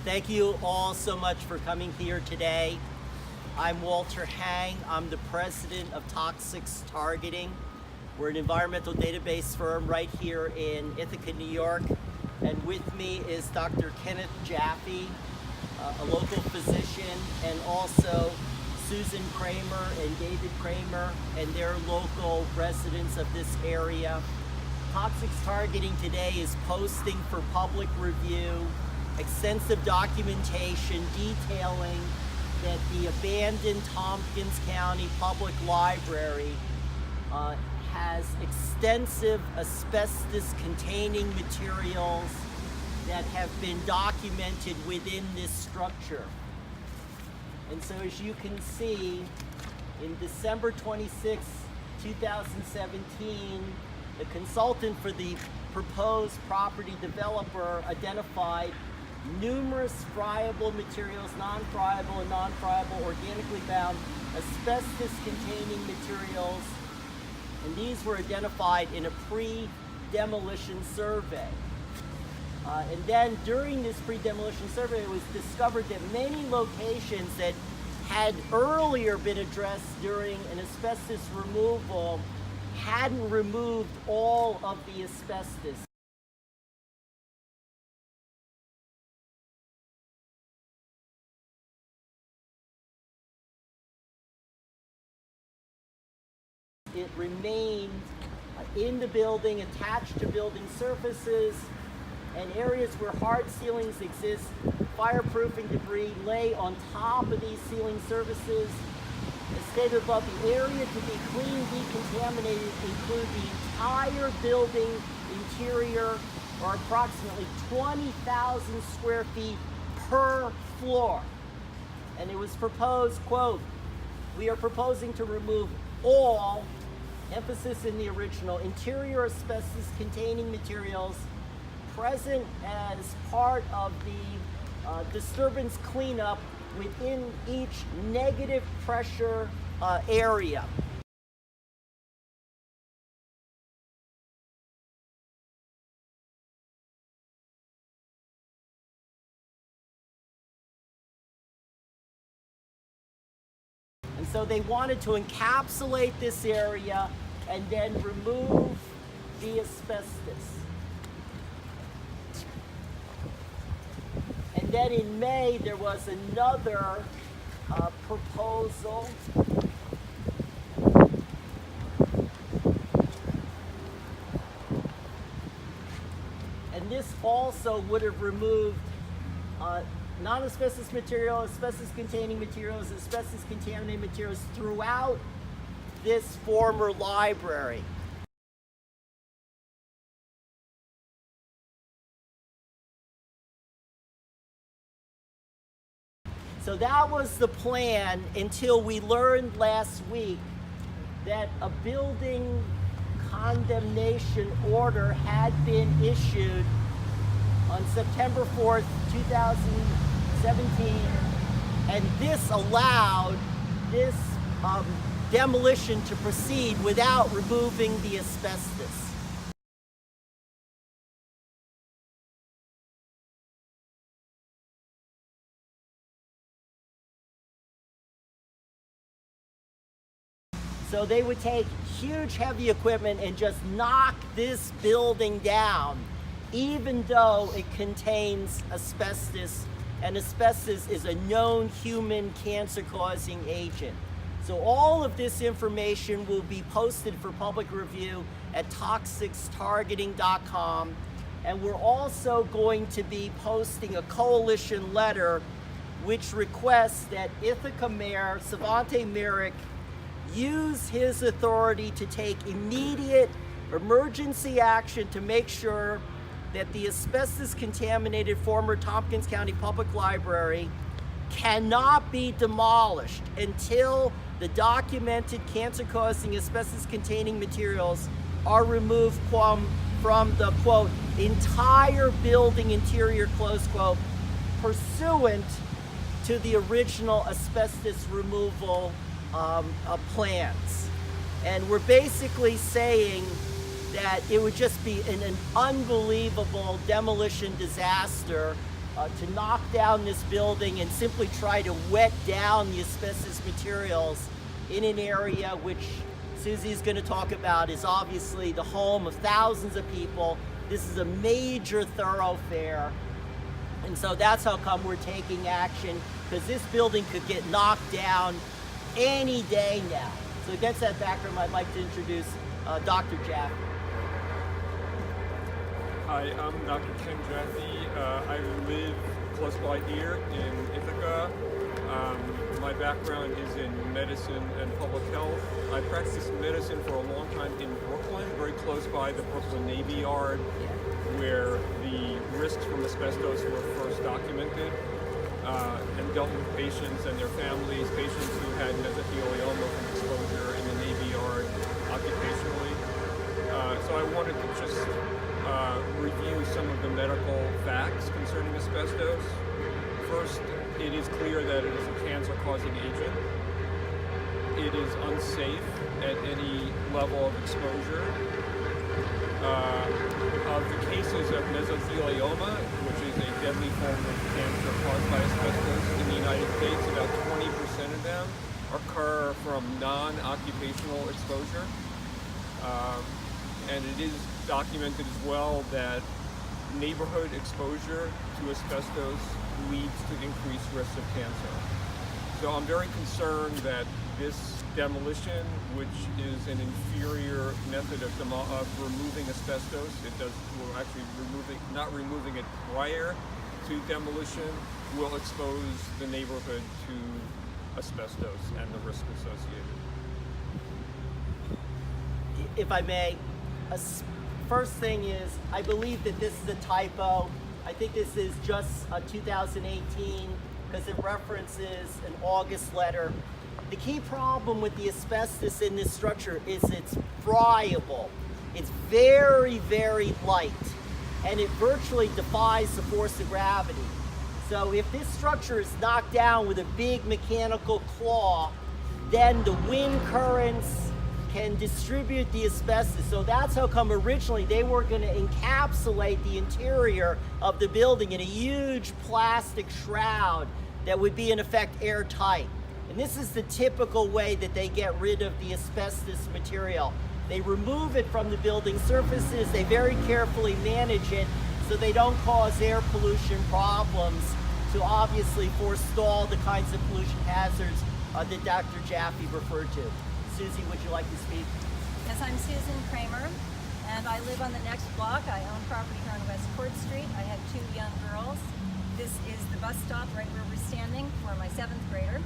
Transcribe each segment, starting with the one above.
Thank you all so much for coming here today. I'm Walter Hang. I'm the president of Toxics Targeting. We're an environmental database firm right here in Ithaca, New York. And with me is Dr. Kenneth Jaffe, a local physician, and also Susan Kramer and David Kramer, and they're local residents of this area. Toxics Targeting today is posting for public review extensive documentation detailing that the abandoned Tompkins County Public Library has extensive asbestos-containing materials that have been documented within this structure. And so as you can see, in December 26, 2017, the consultant for the proposed property developer identified numerous friable materials, non-friable and non-friable, organically bound, asbestos-containing materials, and these were identified in a pre-demolition survey. And then during this pre-demolition survey, it was discovered that many locations that had earlier been addressed during an asbestos removal hadn't removed all of the asbestos. It remained in the building, attached to building surfaces, and areas where hard ceilings exist, fireproofing debris lay on top of these ceiling surfaces. As stated above, the area to be cleaned, decontaminated include the entire building interior, or approximately 20,000 square feet per floor. And it was proposed, quote, "We are proposing to remove all," emphasis in the original, "interior asbestos-containing materials present as part of the disturbance cleanup within each negative pressure area." And so they wanted to encapsulate this area and then remove the asbestos. And then in May, there was another proposal. And this also would have removed non-asbestos material, asbestos-containing materials, asbestos-contaminated materials throughout this former library. So that was the plan until we learned last week that a building condemnation order had been issued on September 4th, 2017, and this allowed this demolition to proceed without removing the asbestos. So they would take huge heavy equipment and just knock this building down, even though it contains asbestos, and asbestos is a known human cancer-causing agent. So all of this information will be posted for public review at toxicstargeting.com, and we're also going to be posting a coalition letter which requests that Ithaca Mayor Svante Myrick use his authority to take immediate emergency action to make sure that the asbestos-contaminated former Tompkins County Public Library cannot be demolished until the documented cancer-causing asbestos-containing materials are removed from the, quote, "entire building interior," close quote, pursuant to the original asbestos removal plans. And we're basically saying that it would just be an unbelievable demolition disaster to knock down this building and simply try to wet down the asbestos materials in an area which Susie's going to talk about is obviously the home of thousands of people. This is a major thoroughfare. And so that's how come we're taking action, because this building could get knocked down any day now. So against that background, I'd like to introduce Dr. Jaffe. Hi, I'm Dr. Ken Jaffe. I live close by here in Ithaca. My background is in medicine and public health. I practiced medicine for a long time in Brooklyn, very close by the Brooklyn Navy Yard, where the risks from asbestos were first documented, and dealt with patients and their families, patients who had mesothelioma from exposure in the Navy Yard occupationally. So I wanted to just review some of the medical facts concerning asbestos. First, it is clear that it is a cancer-causing agent. It is unsafe at any level of exposure. Of the cases of mesothelioma, which is a deadly form of cancer caused by asbestos in the United States, about 20% of them occur from non-occupational exposure. And it is documented as well that neighborhood exposure to asbestos leads to increased risk of cancer. So I'm very concerned that this demolition, which is an inferior method of removing asbestos, we're actually not removing it prior to demolition, will expose the neighborhood to asbestos and the risk associated. If I may, first thing is, I believe that this is a typo. I think this is just 2018 because it references an August letter. The key problem with the asbestos in this structure is it's friable. It's very, very light, and it virtually defies the force of gravity. So if this structure is knocked down with a big mechanical claw, then the wind currents can distribute the asbestos. So that's how come originally they were going to encapsulate the interior of the building in a huge plastic shroud that would be in effect airtight. And this is the typical way that they get rid of the asbestos material. They remove it from the building surfaces, they very carefully manage it so they don't cause air pollution problems to obviously forestall the kinds of pollution hazards that Dr. Jaffe referred to. Susie, would you like to speak? Yes, I'm Susan Kramer, and I live on the next block. I own property here on West Court Street. I have 2 young girls. This is the bus stop right where we're standing for my 7th grader.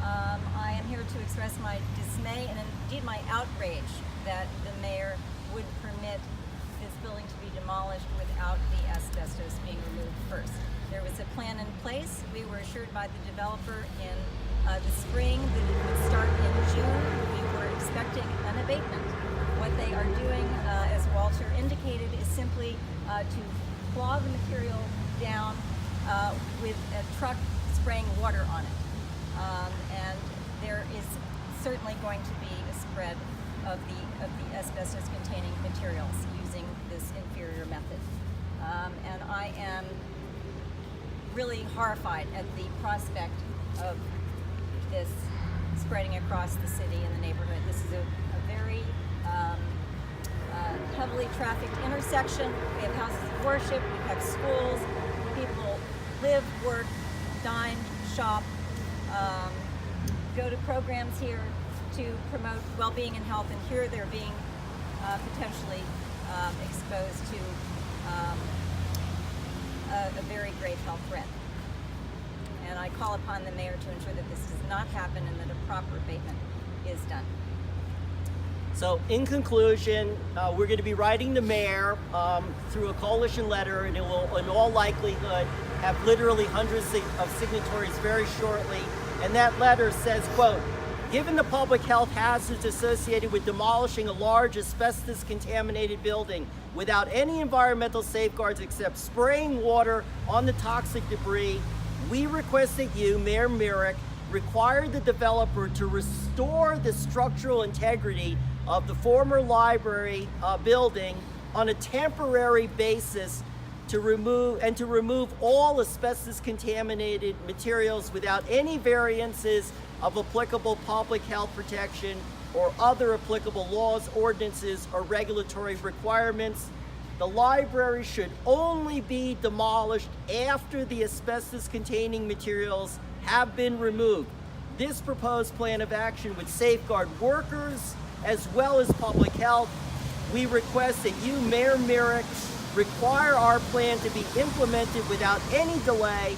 I am here to express my dismay and indeed my outrage that the mayor would permit this building to be demolished without the asbestos being removed first. There was a plan in place. We were assured by the developer in the spring that it would start in June. We were expecting an abatement. What they are doing, as Walter indicated, is simply to claw the material down with a truck spraying water on it. And there is certainly going to be a spread of the asbestos-containing materials using this inferior method. And I am really horrified at the prospect of this spreading across the city and the neighborhood. This is a very heavily trafficked intersection. We have houses of worship, we have schools, people live, work, dine, shop, go to programs here to promote well-being and health, and here they're being potentially exposed to a very grave health threat. And I call upon the mayor to ensure that this does not happen and that a proper abatement is done. So in conclusion, we're going to be writing the mayor through a coalition letter, and it will in all likelihood have literally hundreds of signatories very shortly. And that letter says, quote, given the public health hazards associated with demolishing a large asbestos-contaminated building without any environmental safeguards except spraying water on the toxic debris, we request that you, Mayor Myrick, require the developer to restore the structural integrity of the former library building on a temporary basis to remove all asbestos contaminated materials without any variances of applicable public health protection or other applicable laws, ordinances, or regulatory requirements. The library should only be demolished after the asbestos containing materials have been removed. This proposed plan of action would safeguard workers as well as public health. We request that you, Mayor Myrick, require our plan to be implemented without any delay,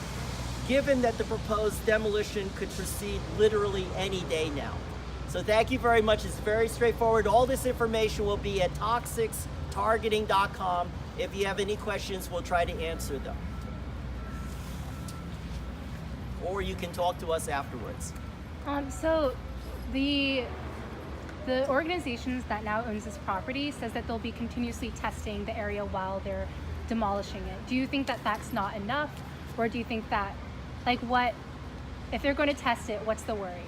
given that the proposed demolition could proceed literally any day now. So thank you very much. It's very straightforward. All this information will be at toxicstargeting.com. If you have any questions, we'll try to answer them. Or you can talk to us afterwards. So the organizations that now owns this property says that they'll be continuously testing the area while they're demolishing it. Do you think that that's not enough? Or do you think that, like, what, if they're going to test it, what's the worry?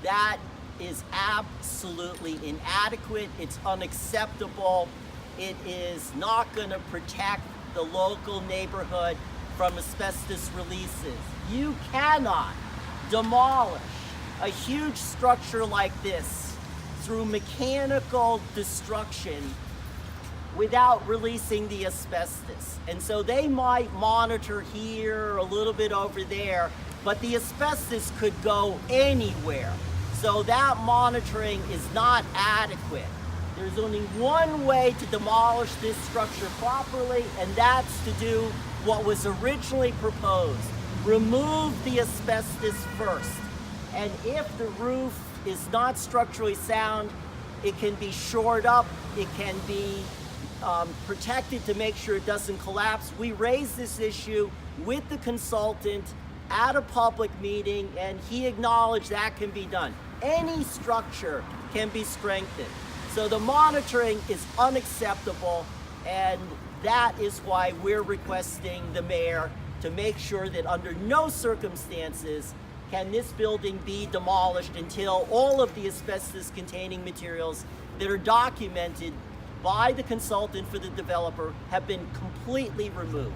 That is absolutely inadequate. It's unacceptable. It is not going to protect the local neighborhood from asbestos releases. You cannot demolish a huge structure like this through mechanical destruction without releasing the asbestos. And so they might monitor here, a little bit over there, but the asbestos could go anywhere. So that monitoring is not adequate. There's only one way to demolish this structure properly, and that's to do what was originally proposed. Remove the asbestos first. And if the roof is not structurally sound, it can be shored up, it can be protected to make sure it doesn't collapse. We raised this issue with the consultant at a public meeting, and he acknowledged that can be done. Any structure can be strengthened. So the monitoring is unacceptable, and that is why we're requesting the mayor to make sure that under no circumstances can this building be demolished until all of the asbestos containing materials that are documented by the consultant for the developer have been completely removed.